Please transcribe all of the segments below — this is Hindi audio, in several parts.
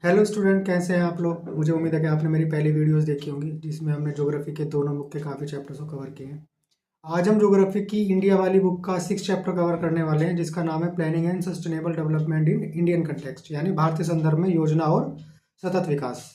हेलो स्टूडेंट, कैसे हैं आप लोग। मुझे उम्मीद है कि आपने मेरी पहली वीडियोस देखी होंगी जिसमें हमने ज्योग्राफी के दोनों बुक के काफ़ी चैप्टर्स को कवर किए हैं। आज हम ज्योग्राफी की इंडिया वाली बुक का 6 चैप्टर कवर करने वाले हैं जिसका नाम है planning and sustainable development in Indian context, यानी भारतीय संदर्भ में योजना और सतत विकास।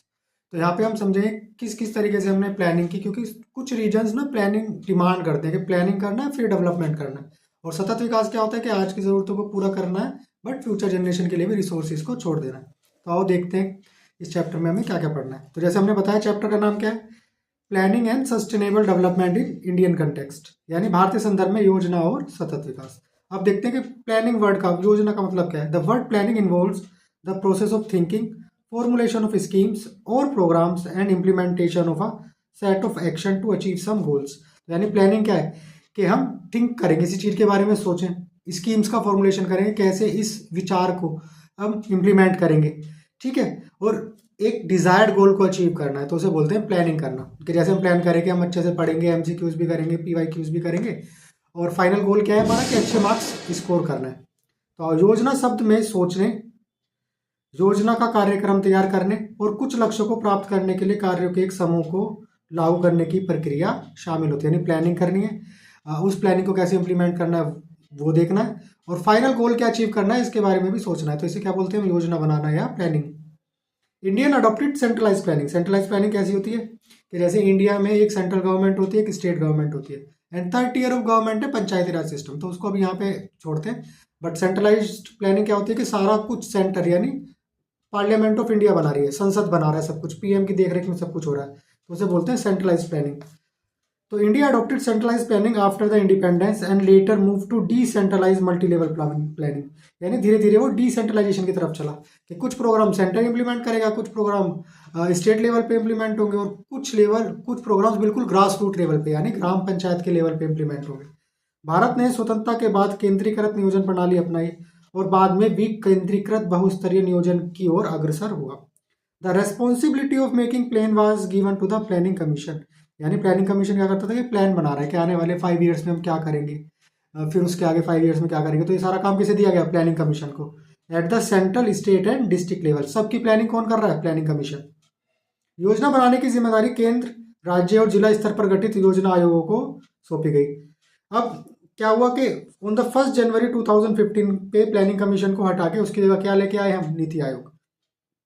तो यहाँ पे हम समझेंगे किस किस तरीके से हमने प्लानिंग की, क्योंकि कुछ रीजन्स ना प्लानिंग डिमांड करते हैं कि प्लानिंग करना है फिर डेवलपमेंट करना है। और सतत विकास क्या होता है कि आज की ज़रूरतों को पूरा करना है बट फ्यूचर जनरेशन के लिए भी रिसोर्सेज को छोड़ देना है। तो आओ देखते हैं इस चैप्टर में हमें क्या क्या पढ़ना है। तो जैसे हमने बताया, चैप्टर का नाम क्या है, planning and sustainable development in Indian context, यानी भारतीय संदर्भ में योजना और सतत विकास। अब देखते हैं कि प्लानिंग वर्ड का, योजना का मतलब क्या है। The word planning involves the process of thinking, formulation of schemes और programs and implementation of a set of action to achieve some goals. यानी प्लानिंग क्या है कि हम थिंक करेंगे, किसी चीज़ के बारे में सोचें, स्कीम्स का फॉर्मुलेशन करेंगे, कैसे इस विचार को हम इम्प्लीमेंट करेंगे, ठीक है, और एक डिजायर्ड गोल को अचीव करना है, तो उसे बोलते हैं प्लानिंग करना। कि जैसे हम प्लान करें कि हम अच्छे से पढ़ेंगे, एमसीक्यूज भी करेंगे, पीवाईक्यूज भी करेंगे, और फाइनल गोल क्या है हमारा कि अच्छे मार्क्स स्कोर करना है। तो योजना शब्द में सोचने, योजना का कार्यक्रम तैयार करने और कुछ लक्ष्यों को प्राप्त करने के लिए कार्यों के एक समूह को लागू करने की प्रक्रिया शामिल होती है। यानी प्लानिंग करनी है, उस प्लानिंग को कैसे इंप्लीमेंट करना है वो देखना है, और फाइनल गोल क्या अचीव करना है इसके बारे में भी सोचना है। तो इसे क्या बोलते हैं, योजना बनाना या planning. Indian adopted centralize planning. Centralize planning कैसी होती है कि जैसे इंडिया में एक सेंट्रल गवर्नमेंट होती है, एक स्टेट गवर्नमेंट होती है, and third tier of government है पंचायती राज सिस्टम, तो उसको अभी यहाँ पे छोड़ते हैं। बट सेंट्रलाइज्ड प्लानिंग क्या होती है कि सारा कुछ सेंटर, यानी पार्लियामेंट ऑफ इंडिया बना रही है, संसद बना रहा है, सब कुछ पीएम की देखरेख में सब कुछ हो रहा है, तो उसे बोलते हैं सेंट्रलाइज प्लानिंग। तो India adopted centralize planning after the independence and later move to decentralize multi level planning. यानी धीरे धीरे वो डिसेंट्रलाइजेशन की तरफ चला कि कुछ प्रोग्राम सेंटर इंप्लीमेंट करेगा, कुछ प्रोग्राम स्टेट लेवल पे इंप्लीमेंट होंगे, और कुछ प्रोग्राम्स बिल्कुल ग्रास रूट लेवल पे यानी ग्राम पंचायत के लेवल पे इंप्लीमेंट होंगे। भारत ने स्वतंत्रता के बाद केंद्रीकृत नियोजन प्रणाली अपनाई और बाद में विकेंद्रीकृत बहुस्तरीय नियोजन की ओर अग्रसर हुआ। The responsibility of making plan was given to the planning commission. यानी प्लानिंग कमीशन क्या करता था कि प्लान बना रहा है कि आने वाले 5 ईयर्स में हम क्या करेंगे, फिर उसके आगे 5 ईयर्स में क्या करेंगे, तो ये सारा काम किसे दिया गया, प्लानिंग कमीशन को। At the central, state and district level सबकी प्लानिंग कौन कर रहा है, प्लानिंग कमीशन। योजना बनाने की जिम्मेदारी केंद्र, राज्य और जिला स्तर पर गठित योजना आयोगों को सौंपी गई। अब क्या हुआ कि ऑन द 1 जनवरी 2015 पे प्लानिंग कमीशन को हटा के उसकी जगह क्या लेके आए हम, NITI Aayog.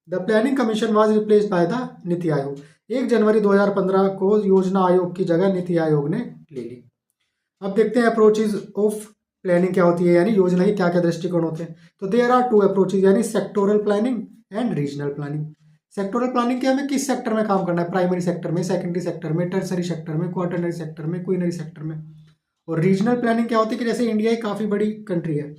The planning commission was replaced by the NITI Aayog. 1 जनवरी 2015 को योजना आयोग की जगह नीति आयोग ने ले ली। अब देखते हैं अप्रोचेज ऑफ प्लानिंग क्या होती है, यानी योजना के क्या क्या दृष्टिकोण होते हैं। तो देयर आर 2 अप्रोचेज, यानी sectoral planning and regional planning. Sectoral planning क्या, हमें किस सेक्टर में काम करना है, प्राइमरी सेक्टर में, सेकेंडरी सेक्टर में, टर्सरी सेक्टर में, क्वार्टरनरी सेक्टर में, क्वीनरी सेक्टर में। और रीजनल प्लानिंग क्या होती है कि जैसे इंडिया एक काफ़ी बड़ी कंट्री है,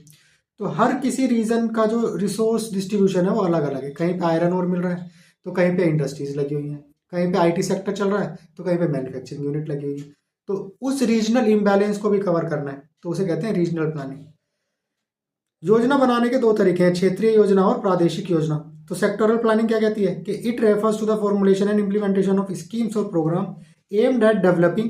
तो हर किसी रीजन का जो रिसोर्स डिस्ट्रीब्यूशन है वो अलग अलग है। कहीं पे आयरन और मिल रहा है तो कहीं पे इंडस्ट्रीज लगी हुई हैं, कहीं पे आईटी सेक्टर चल रहा है तो कहीं पे मैन्युफैक्चरिंग यूनिट लगी हुई है। तो उस रीजनल इम्बैलेंस को भी कवर करना है, तो उसे कहते हैं रीजनल प्लानिंग। योजना बनाने के 2 तरीके हैं, क्षेत्रीय योजना और प्रादेशिक योजना। तो सेक्टोरल प्लानिंग क्या कहती है कि it refers to the formulation and implementation of schemes और program aimed at developing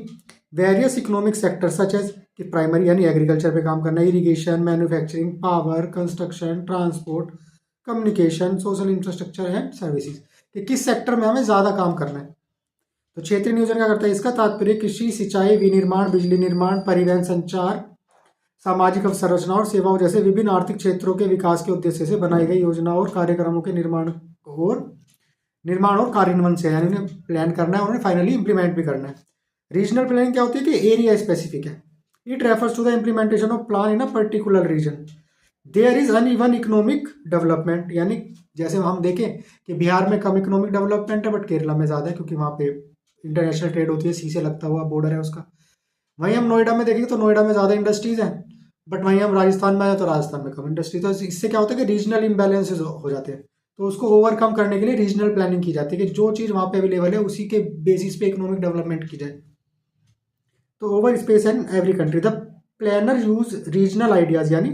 various economic sector such as कि प्राइमरी यानी एग्रीकल्चर पे काम करना, irrigation, manufacturing, power, construction, transport, communication, social infrastructure and services, कि किस सेक्टर में हमें ज़्यादा काम करना है। तो क्षेत्रीय नियोजन क्या करता है, इसका तात्पर्य कृषि, सिंचाई, विनिर्माण, बिजली निर्माण, परिवहन, संचार, सामाजिक अवसंरचना और सेवाओं जैसे विभिन्न आर्थिक क्षेत्रों के विकास के उद्देश्य से बनाई गई योजना और कार्यक्रमों के निर्माण और कार्यान्वयन से, यानी उन्हें प्लान करना है और उन्हें फाइनली इंप्लीमेंट भी करना है। रीजनल प्लानिंग क्या होती है कि एरिया स्पेसिफिक है। It refers to the implementation of plan in a particular region. There is uneven economic development, यानी जैसे हम देखें कि बिहार में कम इकोनॉमिक डेवलपमेंट है बट केरला में ज़्यादा है, क्योंकि वहाँ पे इंटरनेशनल ट्रेड होती है, सी से लगता हुआ बॉर्डर है उसका। वहीं हम नोएडा में देखेंगे तो नोएडा में ज़्यादा इंडस्ट्रीज़ हैं, बट वहीं हम राजस्थान में आए तो राजस्थान में कम इंडस्ट्री। तो इससे क्या होता है कि रीजनल इम्बैलेंसेज हो जाते हैं, तो उसको ओवरकम करने के लिए रीजनल प्लानिंग की जाती है कि जो चीज़ वहाँ पे अवेलेबल है उसी के बेसिस पे इकोनॉमिक डेवलपमेंट की जाए। तो over space and every country the planner use regional ideas, यानी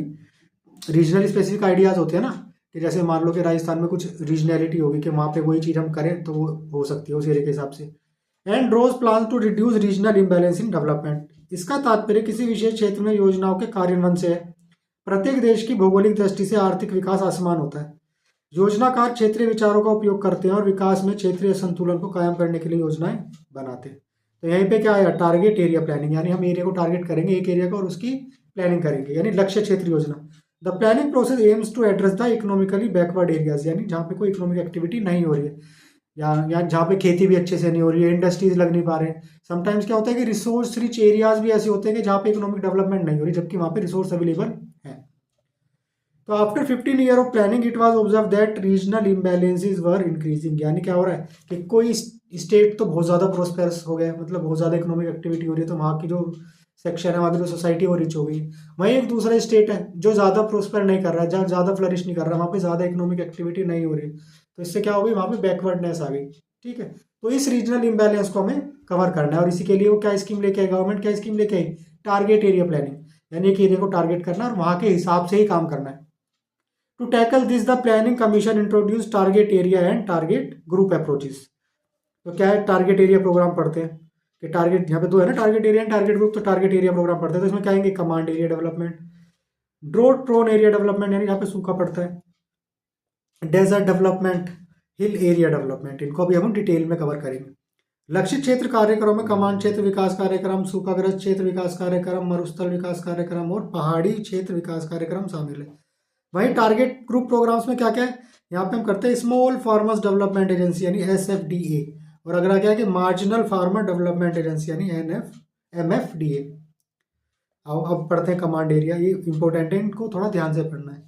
रीजनल स्पेसिफिक आइडियाज़ होते हैं ना, कि जैसे मान लो कि राजस्थान में कुछ रीजनैलिटी होगी कि वहाँ पे वही चीज़ हम करें तो वो हो सकती है उस एरिया के हिसाब से। And draws plan to reduce regional imbalance in development. इसका तात्पर्य किसी विशेष क्षेत्र में योजनाओं के कार्यान्वयन से है। प्रत्येक देश की भौगोलिक दृष्टि से आर्थिक विकास असमान होता है। योजनाकार क्षेत्रीय विचारों का उपयोग करते हैं और विकास में क्षेत्रीय संतुलन को कायम करने के लिए योजनाएं बनाते हैं। तो यहीं पे क्या आया, टारगेट एरिया प्लानिंग, यानी हम एरिया को टारगेट करेंगे, एक एरिया को, और उसकी प्लानिंग करेंगे, यानी लक्ष्य क्षेत्र योजना। The planning process aims to address the economically backward areas, यानी जहाँ पे कोई इकोनॉमिक एक्टिविटी नहीं हो रही है, या जहाँ पे खेती भी अच्छे से नहीं हो रही है, इंडस्ट्रीज लग नहीं पा रहे हैं। समटाइम्स क्या होता है कि रिसोर्स रिच एरियाज भी ऐसे होते हैं कि जहाँ पे इकोनॉमिक डेवलपमेंट नहीं हो रही, जबकि वहाँ पे रिसोर्स अवेलेबल है। तो after 15 year of planning it was observe that regional imbalances were increasing, यानी क्या हो रहा है कि कोई स्टेट तो बहुत ज़्यादा प्रोस्पेरस हो गया, मतलब बहुत ज़्यादा इकोनॉमिक एक्टिविटी हो रही है, तो वहाँ की जो सेक्शन है, वहाँ की जो सोसाइटी वो रिच हो गई। वहीं एक दूसरा स्टेट है जो ज़्यादा प्रोस्पर नहीं कर रहा है, जहाँ ज़्यादा फ्लरिश नहीं कर रहा है, वहाँ पे ज़्यादा इकोनॉमिक एक्टिविटी नहीं हो रही है, तो इससे क्या हो गई, वहाँ पे बैकवर्डनेस आ गई। ठीक है, तो इस रीजनल इम्बैलेंस को हमें कवर करना है, और इसी के लिए वो क्या स्कीम लेके आई, गवर्नमेंट क्या स्कीम लेके आई, टारगेट एरिया प्लानिंग, यानी एक एरिया को टारगेट करना और वहाँ के हिसाब से ही काम करना है। To tackle this, the Planning Commission introduced target area and target group approaches. तो क्या है, टारगेट एरिया प्रोग्राम पढ़ते हैं कि टारगेट, यहाँ पे दो है ना, target area and target group, तो टारगेट एरिया प्रोग्राम पढ़ते हैं, तो इसमें क्या आएंगे, command area development, drought prone area development, यानी यहाँ पे सूखा पड़ता है, desert development, hill area development, इनको अभी हम डिटेल में कवर करेंगे। लक्षित क्षेत्र कार्यक्रम में कमांड क्षेत्र विकास कार्यक्रम, सूखाग्रस्त क्षेत्र विकास कार्यक्रम, मरुस्थल विकास कार्यक्रम और पहाड़ी क्षेत्र विकास कार्यक्रम शामिल है। वहीं टारगेट ग्रुप प्रोग्राम्स में क्या क्या है, यहाँ पे हम करते हैं स्मॉल फार्मर्स डेवलपमेंट एजेंसी यानी SFDA, और अगला क्या है कि मार्जिनल फार्मर डेवलपमेंट एजेंसी यानी MFDA। अब पढ़ते हैं कमांड एरिया, ये इंपॉर्टेंट है, इनको थोड़ा ध्यान से पढ़ना है।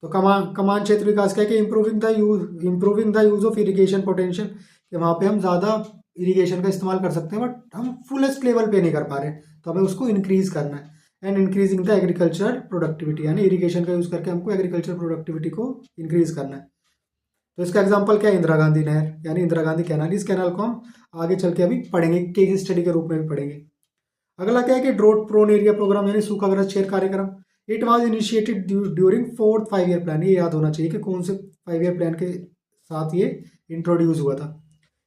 तो कमांड क्षेत्र विकास क्या है कि improving the use of irrigation potential, कि वहाँ पे हम ज़्यादा इरिगेशन का इस्तेमाल कर सकते हैं, बट हम फुलेस्ट लेवल पे नहीं कर पा रहे, तो हमें उसको इंक्रीज करना है। And increasing the agriculture productivity, यानी इरिगेशन का यूज़ करके हमको एग्रीकल्चर प्रोडक्टिविटी को इंक्रीज करना है। तो इसका एग्जांपल क्या है, इंदिरा गांधी नहर, यानी इंदिरा गांधी कैनाल। इस कैनाल को हम आगे चल के अभी पढ़ेंगे, केस स्टडी के रूप में भी पढ़ेंगे। अगला क्या है कि ड्रोट प्रोन एरिया प्रोग्राम यानी सूखाग्रस्त क्षेत्र कार्यक्रम। It was initiated during 4th 5-year plan, ये याद होना चाहिए कि कौन से 5-year प्लान के साथ ये इंट्रोड्यूस हुआ था।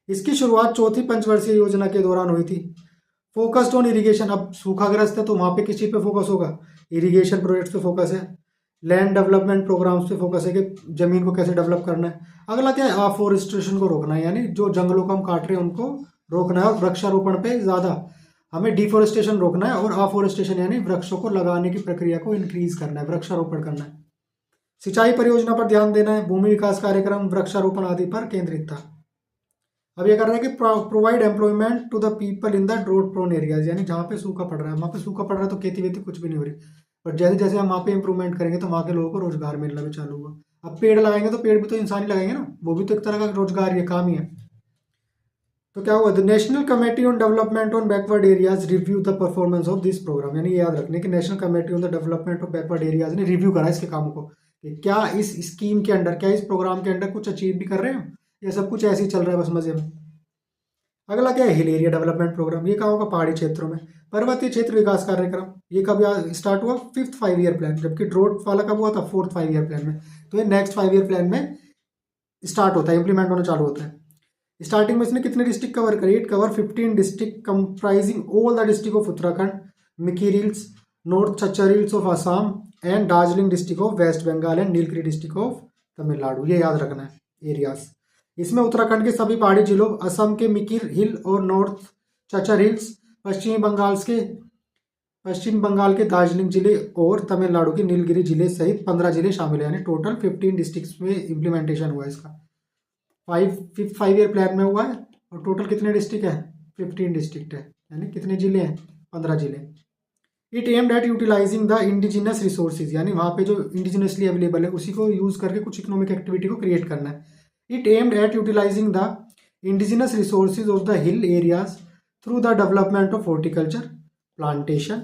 इसकी शुरुआत चौथी पंचवर्षीय योजना के दौरान हुई थी। फोकस्ड ऑन इरिगेशन, अब सूखाग्रस्त है तो वहाँ पे किस चीज़ पे फोकस होगा, इरिगेशन प्रोजेक्ट्स पे फोकस है। लैंड डेवलपमेंट प्रोग्राम्स पे फोकस है कि जमीन को कैसे डेवलप करना है। अगला क्या है, अफॉरेस्टेशन को रोकना है, यानी जो जंगलों को हम काट रहे हैं उनको रोकना है, और वृक्षारोपण पे ज़्यादा हमें डिफोरेस्टेशन रोकना है, और अफॉरेस्टेशन यानी वृक्षों को लगाने की प्रक्रिया को इंक्रीज करना है, वृक्षारोपण करना है। सिंचाई परियोजना पर ध्यान देना है, भूमि विकास कार्यक्रम वृक्षारोपण आदि पर केंद्रित था। अब ये कर रहा है कि provide employment to the people in the drought prone areas, यानी जहाँ पे सूखा पड़ रहा है, वहाँ पे सूखा पड़ रहा है तो खेती वेती कुछ भी नहीं हो रही, बट जैसे जैसे हम वहाँ पे इंप्रूवमेंट करेंगे तो वहाँ के लोगों को रोजगार मिलना भी चालू होगा। अब पेड़ लगाएंगे तो पेड़ भी तो इंसान ही लगाएंगे ना, वो भी तो एक तरह का रोजगार, ये काम ही है। तो क्या हुआ, the national committee on development on backward areas review the performance of this program, यानी ये याद रखने की national committee on the development of backward areas ने रिव्यू करा इसके कामों को, कि क्या इस स्कीम के अंडर, क्या इस प्रोग्राम के अंडर कुछ अचीव भी कर रहे हैं, या सब कुछ ऐसे ही चल रहा है बस मजे में। अगला क्या है, हिल एरिया डेवलपमेंट प्रोग्राम, ये कहाँ होगा, पहाड़ी क्षेत्रों में। पर्वतीय क्षेत्र विकास कार्यक्रम, ये कब स्टार्ट हुआ, 5th 5-year प्लान, जबकि ड्रोट वाला कब हुआ था, 4th 5-year प्लान में। तो ये नेक्स्ट 5-year प्लान में स्टार्ट होता है, इंप्लीमेंट होना चालू होता है। स्टार्टिंग में इसने कितने डिस्ट्रिक्ट कवर करी, it cover 15 district comprising all the district of Uttarakhand, Mikir hills, north Cachar hills of Assam and Darjeeling district of West Bengal and Nilgiri district of Tamil Nadu, ये याद रखना है एरियाज। इसमें उत्तराखंड के सभी पहाड़ी जिलों, असम के मिकिर हिल और नॉर्थ चचर हिल्स, पश्चिम बंगाल के दार्जिलिंग जिले और तमिलनाडु के नीलगिरी जिले सहित 15 जिले शामिल है, यानी टोटल 15 डिस्ट्रिक्ट्स में इंप्लीमेंटेशन हुआ है इसका। 5th 5-year प्लान में हुआ है, और टोटल कितने डिस्ट्रिक्ट है, 15 डिस्ट्रिक्ट है, यानी कितने जिले हैं, 15 जिले। It aimed at utilising the indigenous resources, यानी वहाँ पे जो इंडिजिनसली अवेलेबल है उसी को यूज करके कुछ इकोनॉमिक एक्टिविटी को क्रिएट करना है। It aimed at utilizing the indigenous resources of the hill areas through the development of horticulture, plantation,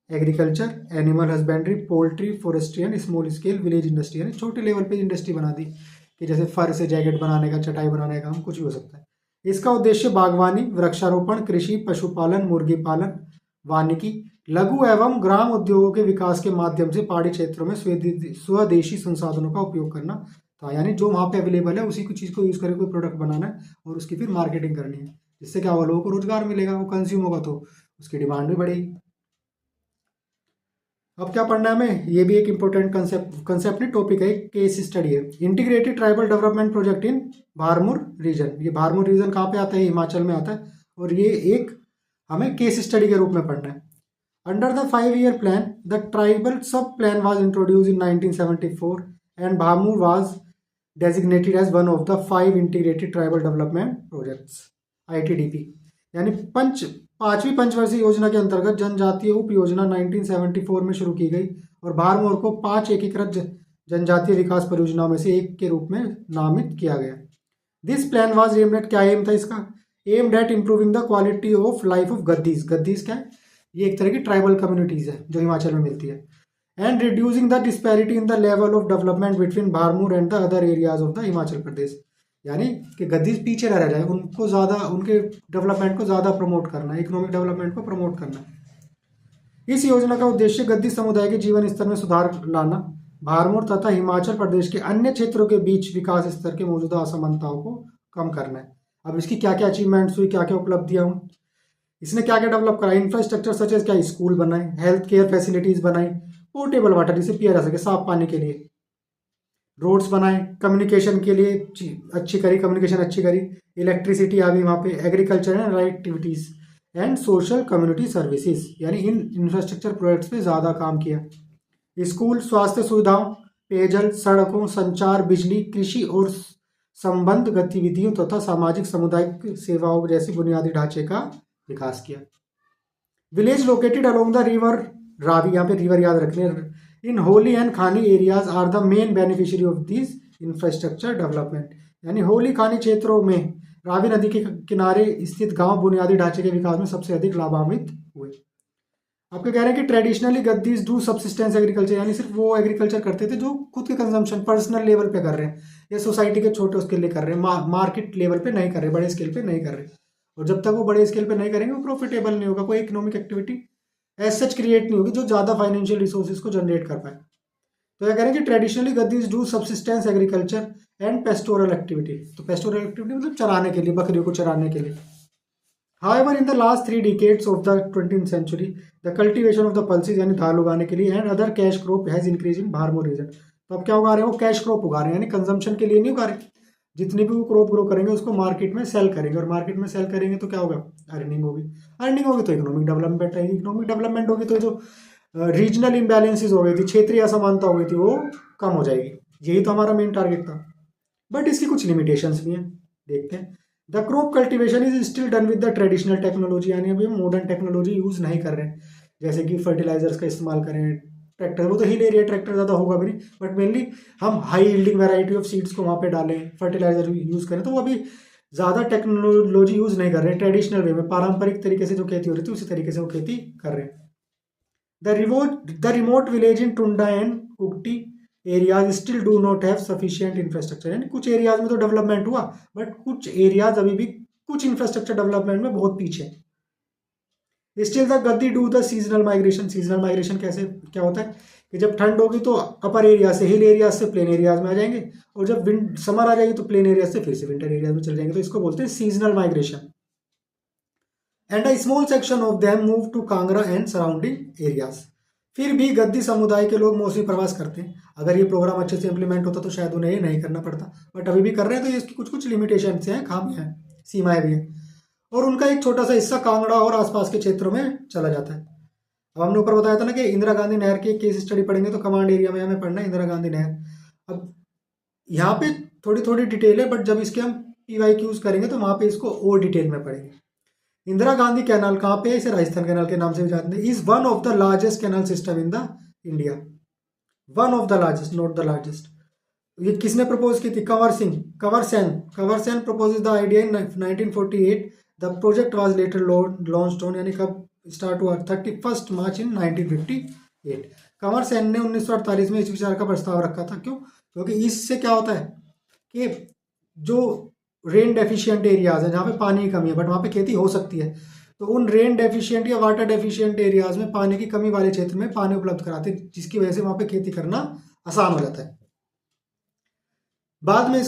agriculture, animal husbandry, poultry, forestry and small scale village industry, यानी छोटे लेवल पे इंडस्ट्री बना दी, कि जैसे फर से जैकेट बनाने का, चटाई बनाने का, हम कुछ भी हो सकता है। इसका उद्देश्य बागवानी, वृक्षारोपण, कृषि, पशुपालन, मुर्गी पालन, वानिकी, लघु एवं ग्राम उद्योगों के विकास के माध्यम से पहाड़ी क्षेत्रों में स्वदेशी संसाधनों का उपयोग करना था, यानी जो वहाँ पे अवेलेबल है उसी को चीज़ को यूज़ करके कोई प्रोडक्ट बनाना है और उसकी फिर मार्केटिंग करनी है, जिससे क्या होगा, लोगों को रोजगार मिलेगा, वो कंज्यूम होगा तो उसकी डिमांड भी बढ़ेगी। अब क्या पढ़ना है हमें, ये भी एक इंपॉर्टेंट कंसेप्ट नहीं, टॉपिक है, केस स्टडी है। Integrated tribal development project in Bharmour region. ये भारमूर रीजन कहाँ पे आता है, हिमाचल में आता है, और ये एक हमें केस स्टडी के रूप में पढ़ना है। Under the 5-year plan the tribal sub plan was introduce in 1974 and Bharmour was designated as one of the 5 integrated tribal development projects ITDP। यानी पांचवी पंचवर्षीय योजना के अंतर्गत जनजातीय उप योजना 1974 में शुरू की गई और भारमौर को 5 एकीकृत जनजातीय विकास परियोजनाओं में से एक के रूप में नामित किया गया। This plan was aimed at, क्या एम था इसका, aimed at improving the quality of life of Gaddis. Gaddis क्या है, ये एक तरह की ट्राइबल कम्युनिटीज है जो हिमाचल में मिलती है। And reducing the disparity in the level of development between Bharmour and the other areas of the Himachal Pradesh. यानी कि गद्दीज पीछे न रह जाए, उनको ज़्यादा, उनके डेवलपमेंट को ज़्यादा प्रमोट करना है, इकोनॉमिक डेवलपमेंट को प्रमोट करना है। इस योजना का उद्देश्य गद्दी समुदाय के जीवन स्तर में सुधार लाना, भारमूर तथा हिमाचल प्रदेश के अन्य क्षेत्रों के बीच विकास स्तर के मौजूदा असमानताओं को कम करना है। अब इसकी क्या क्या अचीवमेंट्स हुई, क्या क्या उपलब्धियां हुई, इसने क्या क्या डेवलप करा, इंफ्रास्ट्रक्चर सच एज क्या, स्कूल बनाए, हेल्थ केयर फैसिलिटीज बनाई, पोर्टेबल वाटर जिसे पिया जा सके, साफ पानी के लिए रोड्स बनाए, कम्युनिकेशन के लिए अच्छी करी, कम्युनिकेशन अच्छी करी, इलेक्ट्रिसिटी आ गई वहाँ पे, agriculture and activities and social community services, यानी इन इंफ्रास्ट्रक्चर प्रोजेक्ट्स पे ज़्यादा काम किया। स्कूल, स्वास्थ्य सुविधाओं, पेयजल, सड़कों, संचार, बिजली, कृषि और संबंध गतिविधियों तथा सामाजिक सामुदायिक सेवाओं जैसे बुनियादी ढांचे का विकास किया। Village located along the river Ravi, यहाँ पे रिवर याद रखने, in Holi and Khani areas are the main beneficiary of this infrastructure development. यानी होली खानी क्षेत्रों में रावी नदी के किनारे स्थित गांव बुनियादी ढांचे के विकास में सबसे अधिक लाभान्वित हुए। आपको कह रहे हैं कि traditionally Gaddis do subsistence agriculture, यानी सिर्फ वो एग्रीकल्चर करते थे जो खुद के कंजम्पशन पर्सनल लेवल पे कर रहे हैं या सोसाइटी के छोटे उसके लिए कर रहे हैं, मार्केट लेवल पे नहीं कर रहे, बड़े स्केल पे नहीं कर रहे। और जब तक वो बड़े स्केल पे नहीं करेंगे वो प्रॉफिटेबल नहीं होगा, कोई economic activity as such create नहीं होगी जो ज़्यादा फाइनेंशियल रिसोर्सेज को जनरेट कर पाए। तो क्या करें कि traditionally Gaddis do subsistence agriculture and pastoral activity. तो पेस्टोरल एक्टिविटी मतलब चराने के लिए, बकरियों को चराने के लिए। However, in the last 3 decades of the 20th century, the cultivation of the pulses यानी दाल उगाने के लिए and other cash crop has increased in Bharmur region। तो अब क्या उगा रहे हैं, वो कैश क्रॉप उगा रहे हैं, यानी कंजम्पशन के लिए नहीं उगा रहे। जितनी भी वो क्रॉप ग्रो करेंगे उसको मार्केट में सेल करेंगे, और मार्केट में सेल करेंगे तो क्या होगा, अर्निंग होगी, अर्निंग होगी तो इकोनॉमिक डेवलपमेंट आएगी, इकोनॉमिक डेवलपमेंट होगी तो जो रीजनल इम्बैलेंसेज हो गई थी, क्षेत्रीय असमानता हो गई थी, वो कम हो जाएगी। यही तो हमारा मेन टारगेट था। बट इसकी कुछ लिमिटेशंस भी हैं, देखते हैं। The crop cultivation is still done with the traditional technology, यानी अभी मॉडर्न टेक्नोलॉजी यूज़ नहीं कर रहे हैं, जैसे कि फर्टिलाइजर्स का इस्तेमाल करें, ट्रैक्टर, वो तो हिल एरिया ट्रैक्टर ज़्यादा होगा भी नहीं, बट मेनली हम high yielding variety of seeds को वहाँ पे डालें, फर्टिलाइजर यूज़ करें, तो वो अभी ज़्यादा टेक्नोलॉजी यूज़ नहीं कर रहे हैं। ट्रेडिशनल वे में पारंपरिक तरीके से जो खेती हो रही थी उसी तरीके से वो खेती कर रहे हैं। The remote village in Tunda and Kukti areas still do not have sufficient infrastructure, यानी कुछ एरियाज में तो डेवलपमेंट हुआ बट कुछ एरियाज अभी भी कुछ इंफ्रास्ट्रक्चर डेवलपमेंट में बहुत पीछे है। Still the Gaddi do the seasonal migration. Seasonal migration कैसे, क्या होता है कि जब ठंड होगी तो अपर एरिया से, हिल एरियाज से प्लेन एरियाज में आ जाएंगे, और जब समर आ जाएगी तो प्लेन एरियाज से फिर से विंटर एरियाज में चले जाएंगे, तो इसको बोलते हैं seasonal migration. And a small section of them move to Kangra and surrounding areas. फिर भी गद्दी समुदाय के लोग मौसमी प्रवास करते हैं। अगर ये प्रोग्राम अच्छे से इंप्लीमेंट होता तो शायद उन्हें ये नहीं करना पड़ता, बट अभी भी कर रहे हैं, तो इसकी कुछ कुछ लिमिटेशन हैं, खामियां हैं, सीमाएं भी हैं, और उनका एक छोटा सा हिस्सा कांगड़ा और आसपास के क्षेत्रों में चला जाता है। अब हमने ऊपर बताया था ना कि इंदिरा गांधी नहर की केस स्टडी पढ़ेंगे तो कमांड एरिया में हमें पढ़ना है इंदिरा गांधी नहर। अब यहाँ पे थोड़ी थोड़ी डिटेल है, बट जब इसके हम PYQs करेंगे तो वहाँ पे इसको और डिटेल में पढ़ेंगे। इंदिरा गांधी कैनाल कहाँ पे है, इसे राजस्थान कैनाल के नाम से भी जानते हैं। Is one of the largest canal system in the India, one of the largest, not the largest. ये किसने प्रपोज की थी, Kanwar Singh, Kanwar Sen propose the idea in 1948। The project was later launched on, यानी कब स्टार्ट हुआ, 31 मार्च इन 1958। कंवर सेन ने 1948 में इस विचार का प्रस्ताव रखा था। क्यों, क्योंकि इससे क्या होता है कि जो रेन डेफिशिएंट एरियाज है जहाँ पे पानी की कमी है बट वहाँ पे खेती हो सकती है, तो उन रेन डेफिशिएंट या वाटर डेफिशिएंट एरियाज में पानी की कमी वाले क्षेत्र में पानी उपलब्ध कराते हैं, जिसकी वजह से वहाँ पे खेती करना आसान हो जाता है। बाद में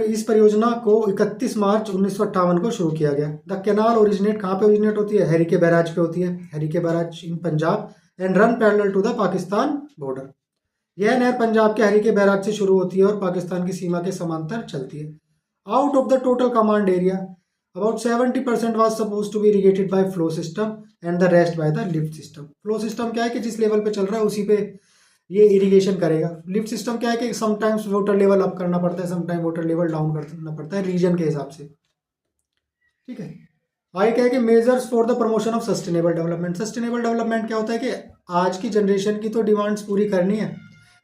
इस परियोजना को 31 मार्च 1958 को शुरू किया गया। द कैनाल ओरिजिनेट कहाँ पे ओरिजिनेट होती है, हरिके बैराज पे होती है, Harike barrage in Punjab, and run parallel to the Pakistan border. यह नहर पंजाब के हरीके बैराज से शुरू होती है और पाकिस्तान की सीमा के समांतर चलती है। Out of the total command area about 70% was suppose to be irrigated by flow system and the rest by the lift system. Flow system क्या है कि जिस लेवल पे चल रहा है उसी पे ये इरिगेशन करेगा। लिफ्ट सिस्टम क्या है कि समटाइम्स वाटर लेवल अप करना पड़ता है, समटाइम वाटर लेवल डाउन करना पड़ता है रीजन के हिसाब से। ठीक है, आगे क्या है कि measures for the promotion of sustainable development. Sustainable development क्या होता है कि आज की जनरेशन की तो डिमांड्स पूरी करनी है,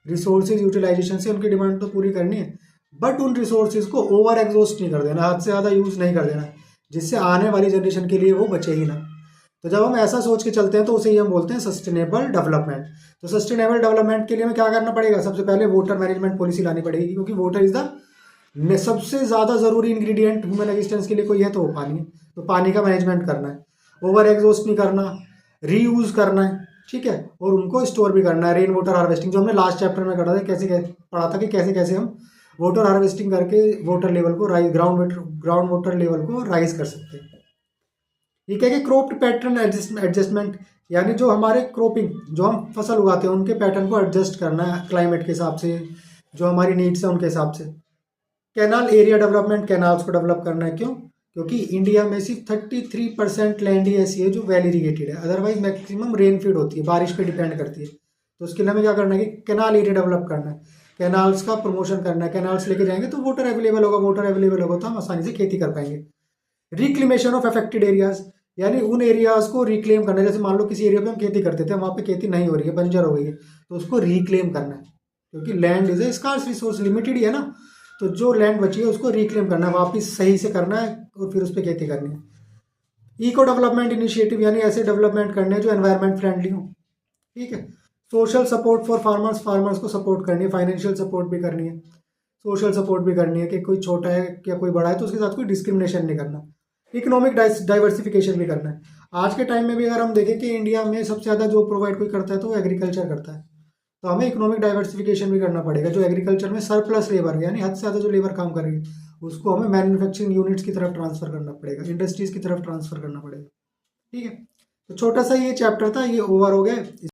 रिसोर्सेज यूटिलाइजेशन से उनकी डिमांड तो पूरी करनी है, बट उन रिसोर्सेज को ओवर एग्जॉस्ट नहीं कर देना, हद से ज़्यादा यूज़ नहीं कर देना, जिससे आने वाली जनरेशन के लिए वो बचे ही ना। तो जब हम ऐसा सोच के चलते हैं तो उसे ही हम बोलते हैं सस्टेनेबल डेवलपमेंट। तो सस्टेनेबल डेवलपमेंट के लिए हमें क्या करना पड़ेगा? सबसे पहले वाटर मैनेजमेंट पॉलिसी लानी पड़ेगी, क्योंकि वाटर इज द सबसे ज़्यादा ज़रूरी इंग्रेडिएंट ह्यूमन एग्जिस्टेंस के लिए कोई है तो वो पानी है। तो पानी का मैनेजमेंट करना है, ओवर एग्जॉस्ट नहीं करना, रीयूज़ करना है, ठीक है, और उनको स्टोर भी करना है। रेन वाटर हार्वेस्टिंग जो हमने लास्ट चैप्टर में करा था, कैसे पढ़ा था कि कैसे कैसे हम वाटर हार्वेस्टिंग करके वाटर लेवल को राइज, ग्राउंड वाटर लेवल को राइज कर सकते हैं। ये क्या कि क्रॉप पैटर्न एडजस्टमेंट, यानी जो हमारे क्रॉपिंग जो हम फसल उगाते हैं उनके पैटर्न को एडजस्ट करना है क्लाइमेट के हिसाब से, जो हमारी नीड्स है उनके हिसाब से। कैनाल एरिया डेवलपमेंट, कैनाल्स को डेवलप करना है। क्यों? क्योंकि इंडिया में सिर्फ 33% लैंड ही ऐसी है जो वेल इरीगेटेड है, अदरवाइज मैक्सिमम रेनफीड होती है, बारिश पे डिपेंड करती है। तो उसके लिए हमें क्या करना है कि कैनाल एरिया डेवलप करना है, कैनाल्स का प्रमोशन करना है। कैनाल्स लेके जाएंगे तो वाटर अवेलेबल होगा, वाटर अवेलेबल होगा तो हम आसानी से खेती कर पाएंगे। रिक्लेमेशन ऑफ अफेक्टेड एरियाज, यानी उन एरियाज को रिक्लेम करना है। जैसे मान लो किसी एरिया पे हम खेती करते थे, वहाँ पे खेती नहीं हो रही है, बंजर हो गई है, तो उसको रिक्लेम करना है, क्योंकि land is a scarce resource, limited ही है ना। तो जो लैंड बची है उसको रिक्लेम करना है, वापस सही से करना है और फिर उस पर खेती करनी है। इको डेवलपमेंट इनिशिएटिव, यानी ऐसे डेवलपमेंट करने हैं जो एनवायरमेंट फ्रेंडली हो। ठीक है। Social support for farmers, farmers को सपोर्ट करनी है, फाइनेंशियल सपोर्ट भी करनी है, सोशल सपोर्ट भी करनी है कि कोई छोटा है या कोई बड़ा है तो उसके साथ कोई डिस्क्रिमिनेशन नहीं करना। इकोनॉमिक डाइवर्सिफिकेशन भी करना है। आज के टाइम में भी अगर हम देखें कि इंडिया में सबसे ज़्यादा जो प्रोवाइड कोई करता है तो वो एग्रीकल्चर करता है, तो हमें इकोनॉमिक डाइवर्सिफिकेशन भी करना पड़ेगा। जो एग्रीकल्चर में सरप्लस लेबर है, यानी हद से ज़्यादा जो लेबर काम कर रही है, उसको हमें मैन्युफैक्चरिंग यूनिट्स की तरफ ट्रांसफर करना पड़ेगा, इंडस्ट्रीज़ की तरफ ट्रांसफर करना पड़ेगा। ठीक है, तो छोटा सा ये चैप्टर था, ये ओवर हो गया।